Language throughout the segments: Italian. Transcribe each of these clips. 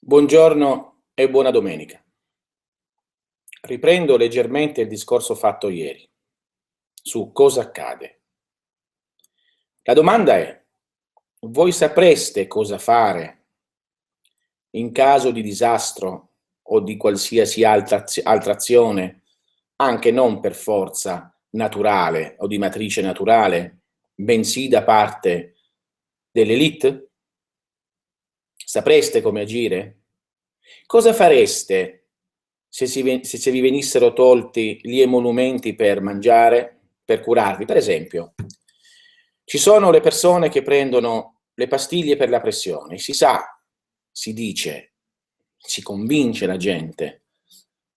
Buongiorno e buona domenica. Riprendo leggermente il discorso fatto ieri su cosa accade. La domanda è: voi sapreste cosa fare in caso di disastro o di qualsiasi altra azione, anche non per forza naturale o di matrice naturale, bensì da parte dell'élite? Sapreste come agire? Cosa fareste se vi venissero tolti gli emolumenti per mangiare, per curarvi? Per esempio, ci sono le persone che prendono le pastiglie per la pressione. Si sa, si dice, si convince la gente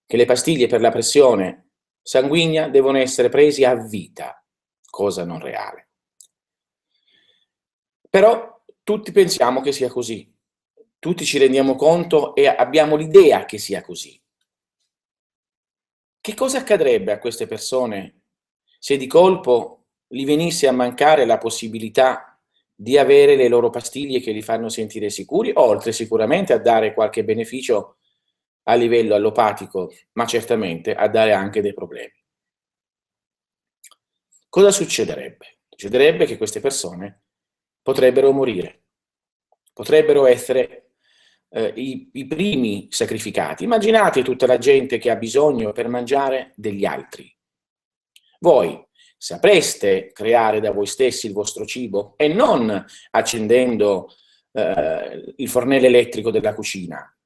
che le pastiglie per la pressione sanguigna devono essere prese a vita, cosa non reale. Però tutti pensiamo che sia così. Tutti ci rendiamo conto e abbiamo l'idea che sia così. Che cosa accadrebbe a queste persone se di colpo gli venisse a mancare la possibilità di avere le loro pastiglie che li fanno sentire sicuri, oltre sicuramente a dare qualche beneficio a livello allopatico, ma certamente a dare anche dei problemi? Cosa succederebbe? Succederebbe che queste persone potrebbero morire, potrebbero essere i primi sacrificati. Immaginate tutta la gente che ha bisogno per mangiare degli altri. Voi sapreste creare da voi stessi il vostro cibo e non accendendo il fornello elettrico della cucina.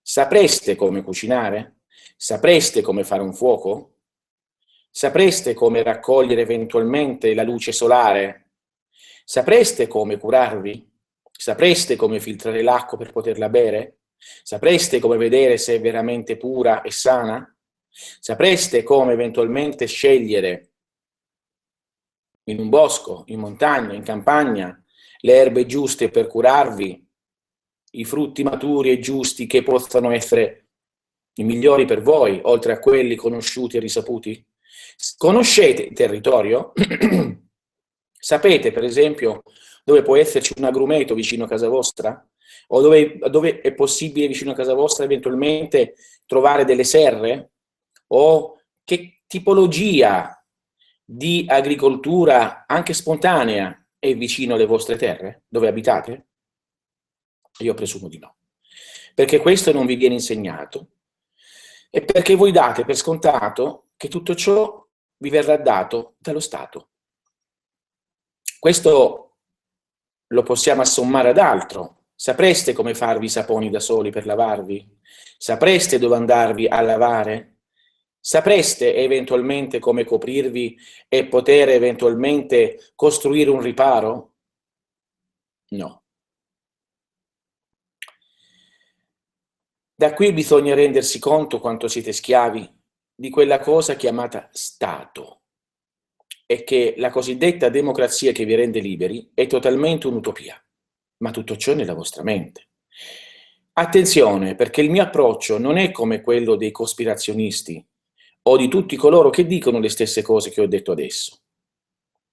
Sapreste come cucinare? Sapreste come fare un fuoco? Sapreste come raccogliere eventualmente la luce solare? Sapreste come curarvi? Sapreste come filtrare l'acqua per poterla bere? Sapreste come vedere se è veramente pura e sana? Sapreste come eventualmente scegliere in un bosco, in montagna, in campagna, le erbe giuste per curarvi, i frutti maturi e giusti che possano essere i migliori per voi, oltre a quelli conosciuti e risaputi? Conoscete il territorio? Sapete, per esempio, dove può esserci un agrumeto vicino a casa vostra? O dove è possibile vicino a casa vostra eventualmente trovare delle serre? O che tipologia di agricoltura, anche spontanea, è vicino alle vostre terre, dove abitate? Io presumo di no, perché questo non vi viene insegnato e perché voi date per scontato che tutto ciò vi verrà dato dallo Stato. Questo lo possiamo assommare ad altro. Sapreste come farvi i saponi da soli per lavarvi? Sapreste dove andarvi a lavare? Sapreste eventualmente come coprirvi e poter eventualmente costruire un riparo? No. Da qui bisogna rendersi conto quanto siete schiavi di quella cosa chiamata Stato e che la cosiddetta democrazia che vi rende liberi è totalmente un'utopia, ma tutto ciò è nella vostra mente. Attenzione, perché il mio approccio non è come quello dei cospirazionisti o di tutti coloro che dicono le stesse cose che ho detto adesso.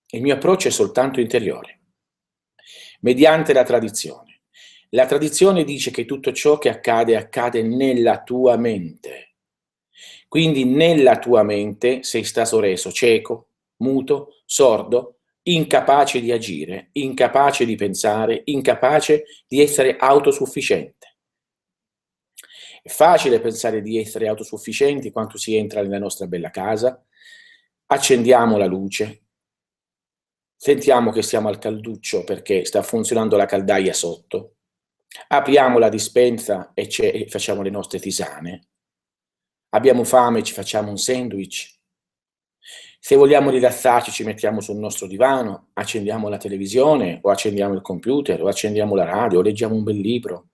Il mio approccio è soltanto interiore, mediante la tradizione. La tradizione dice che tutto ciò che accade, accade nella tua mente. Quindi nella tua mente sei stato reso cieco, muto, sordo, incapace di agire, incapace di pensare, incapace di essere autosufficiente. È facile pensare di essere autosufficienti quando si entra nella nostra bella casa, accendiamo la luce, sentiamo che siamo al calduccio perché sta funzionando la caldaia sotto, apriamo la dispensa e facciamo le nostre tisane, abbiamo fame e ci facciamo un sandwich, se vogliamo rilassarci ci mettiamo sul nostro divano, accendiamo la televisione o accendiamo il computer o accendiamo la radio o leggiamo un bel libro.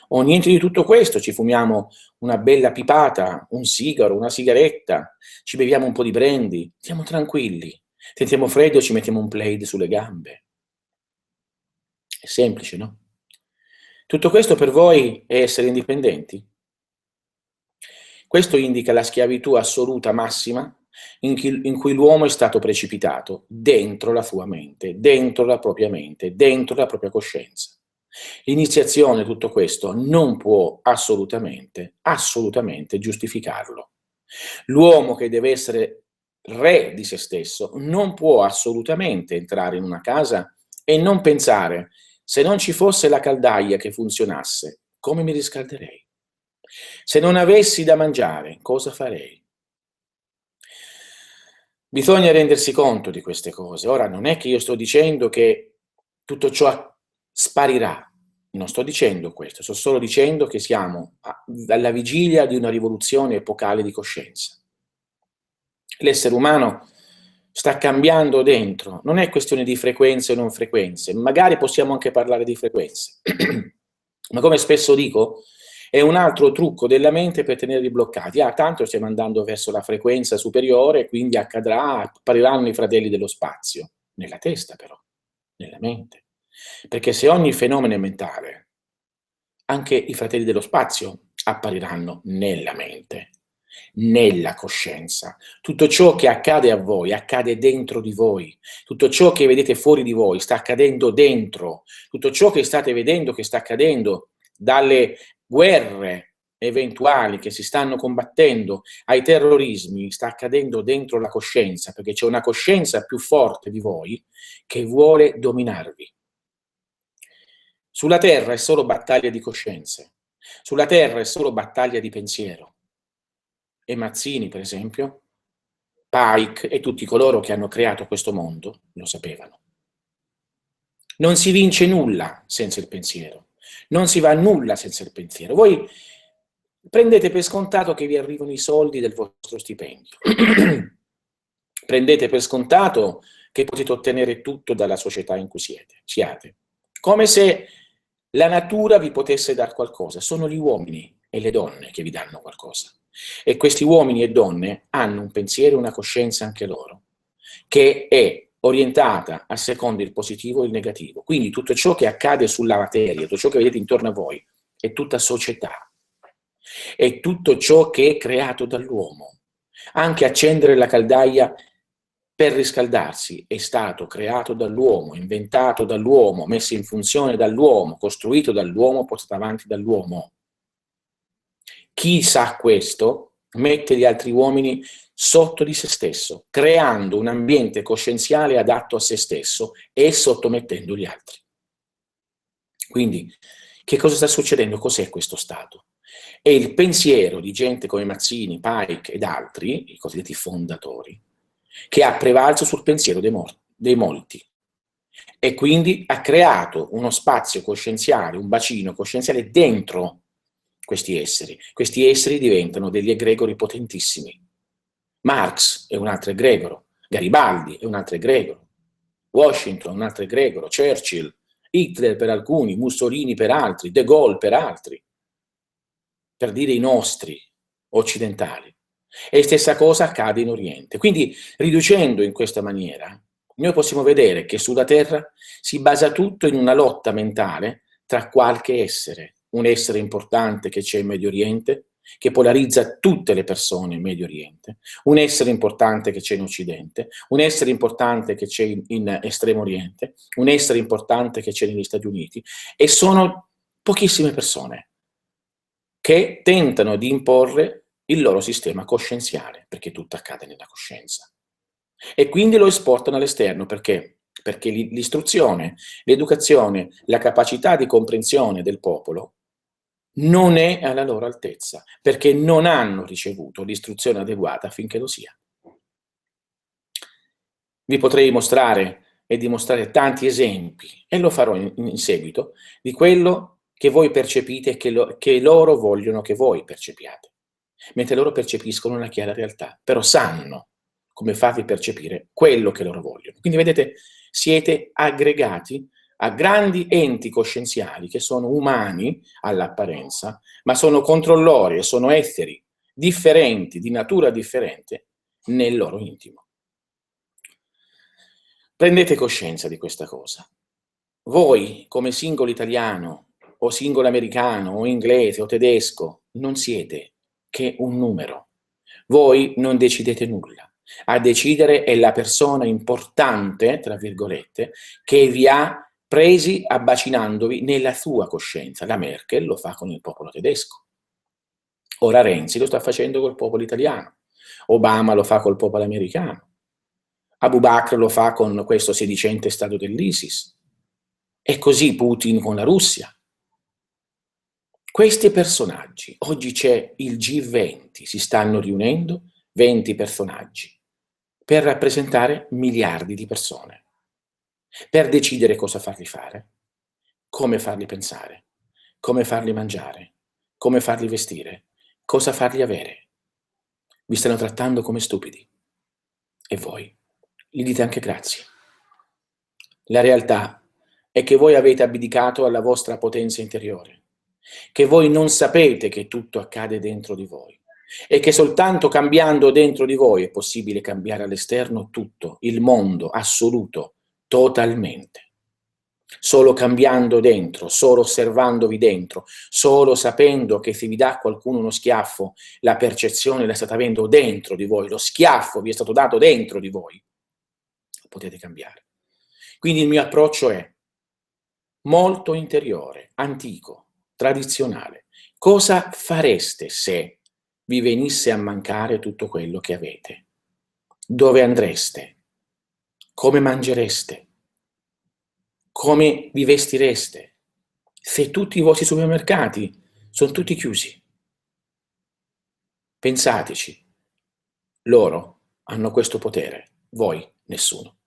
O niente di tutto questo, ci fumiamo una bella pipata, un sigaro, una sigaretta, ci beviamo un po' di brandy, stiamo tranquilli, sentiamo freddo e ci mettiamo un plaid sulle gambe. È semplice, no? Tutto questo per voi è essere indipendenti? Questo indica la schiavitù assoluta massima in cui l'uomo è stato precipitato dentro la sua mente, dentro la propria coscienza. L'iniziazione, tutto questo, non può assolutamente giustificarlo. L'uomo che deve essere re di se stesso non può assolutamente entrare in una casa e non pensare: se non ci fosse la caldaia che funzionasse, come mi riscalderei? Se non avessi da mangiare, cosa farei? Bisogna rendersi conto di queste cose. Ora, non è che io sto dicendo che tutto ciò sparirà, non sto dicendo questo, sto solo dicendo che siamo alla vigilia di una rivoluzione epocale di coscienza. L'essere umano sta cambiando dentro, non è questione di frequenze o non frequenze, magari possiamo anche parlare di frequenze, ma come spesso dico, è un altro trucco della mente per tenerli bloccati. Tanto stiamo andando verso la frequenza superiore, quindi accadrà, appariranno i fratelli dello spazio, nella testa però, nella mente. Perché se ogni fenomeno è mentale, anche i fratelli dello spazio appariranno nella mente, nella coscienza. Tutto ciò che accade a voi accade dentro di voi. Tutto ciò che vedete fuori di voi sta accadendo dentro. Tutto ciò che state vedendo che sta accadendo, dalle guerre eventuali che si stanno combattendo ai terrorismi, sta accadendo dentro la coscienza, perché c'è una coscienza più forte di voi che vuole dominarvi. Sulla terra è solo battaglia di coscienze, sulla terra è solo battaglia di pensiero. E Mazzini, per esempio, Pike e tutti coloro che hanno creato questo mondo lo sapevano. Non si vince nulla senza il pensiero, non si va a nulla senza il pensiero. Voi prendete per scontato che vi arrivano i soldi del vostro stipendio. Prendete per scontato che potete ottenere tutto dalla società in cui siate. Come se la natura vi potesse dar qualcosa. Sono gli uomini e le donne che vi danno qualcosa. E questi uomini e donne hanno un pensiero e una coscienza anche loro, che è orientata a secondo il positivo e il negativo. Quindi tutto ciò che accade sulla materia, tutto ciò che vedete intorno a voi, è tutta società. È tutto ciò che è creato dall'uomo. Anche accendere la caldaia per riscaldarsi è stato creato dall'uomo, inventato dall'uomo, messo in funzione dall'uomo, costruito dall'uomo, portato avanti dall'uomo. Chi sa questo mette gli altri uomini sotto di se stesso, creando un ambiente coscienziale adatto a se stesso e sottomettendo gli altri. Quindi, che cosa sta succedendo? Cos'è questo stato? È il pensiero di gente come Mazzini, Pike ed altri, i cosiddetti fondatori, che ha prevalso sul pensiero dei molti e quindi ha creato uno spazio coscienziale, un bacino coscienziale dentro questi esseri. Questi esseri diventano degli egregori potentissimi. Marx è un altro egregoro, Garibaldi è un altro egregoro, Washington è un altro egregoro, Churchill, Hitler per alcuni, Mussolini per altri, De Gaulle per altri, per dire i nostri occidentali. E stessa cosa accade in Oriente. Quindi, riducendo in questa maniera, noi possiamo vedere che sulla Terra si basa tutto in una lotta mentale tra qualche essere, un essere importante che c'è in Medio Oriente, che polarizza tutte le persone in Medio Oriente, un essere importante che c'è in Occidente, un essere importante che c'è in Estremo Oriente, un essere importante che c'è negli Stati Uniti, e sono pochissime persone che tentano di imporre il loro sistema coscienziale, perché tutto accade nella coscienza. E quindi lo esportano all'esterno, perché? Perché l'istruzione, l'educazione, la capacità di comprensione del popolo non è alla loro altezza, perché non hanno ricevuto l'istruzione adeguata affinché lo sia. Vi potrei mostrare e dimostrare tanti esempi, e lo farò in seguito, di quello che voi percepite e che loro vogliono che voi percepiate, mentre loro percepiscono una chiara realtà, però sanno come farvi percepire quello che loro vogliono. Quindi vedete, siete aggregati a grandi enti coscienziali che sono umani all'apparenza, ma sono controllori e sono esseri differenti, di natura differente, nel loro intimo. Prendete coscienza di questa cosa. Voi, come singolo italiano, o singolo americano, o inglese, o tedesco, non siete che un numero. Voi non decidete nulla. A decidere è la persona importante, tra virgolette, che vi ha presi abbacinandovi nella sua coscienza. La Merkel lo fa con il popolo tedesco. Ora Renzi lo sta facendo col popolo italiano. Obama lo fa col popolo americano. Abu Bakr lo fa con questo sedicente stato dell'ISIS. E così Putin con la Russia. Questi personaggi, oggi c'è il G20, si stanno riunendo 20 personaggi per rappresentare miliardi di persone, per decidere cosa farli fare, come farli pensare, come farli mangiare, come farli vestire, cosa farli avere. Vi stanno trattando come stupidi. E voi gli dite anche grazie. La realtà è che voi avete abdicato alla vostra potenza interiore, che voi non sapete che tutto accade dentro di voi e che soltanto cambiando dentro di voi è possibile cambiare all'esterno tutto, il mondo assoluto, totalmente. Solo cambiando dentro, solo osservandovi dentro, solo sapendo che se vi dà qualcuno uno schiaffo, la percezione la state avendo dentro di voi, lo schiaffo vi è stato dato dentro di voi, potete cambiare. Quindi il mio approccio è molto interiore, antico, tradizionale. Cosa fareste se vi venisse a mancare tutto quello che avete? Dove andreste? Come mangereste? Come vi vestireste? Se tutti i vostri supermercati sono tutti chiusi. Pensateci, loro hanno questo potere, voi nessuno.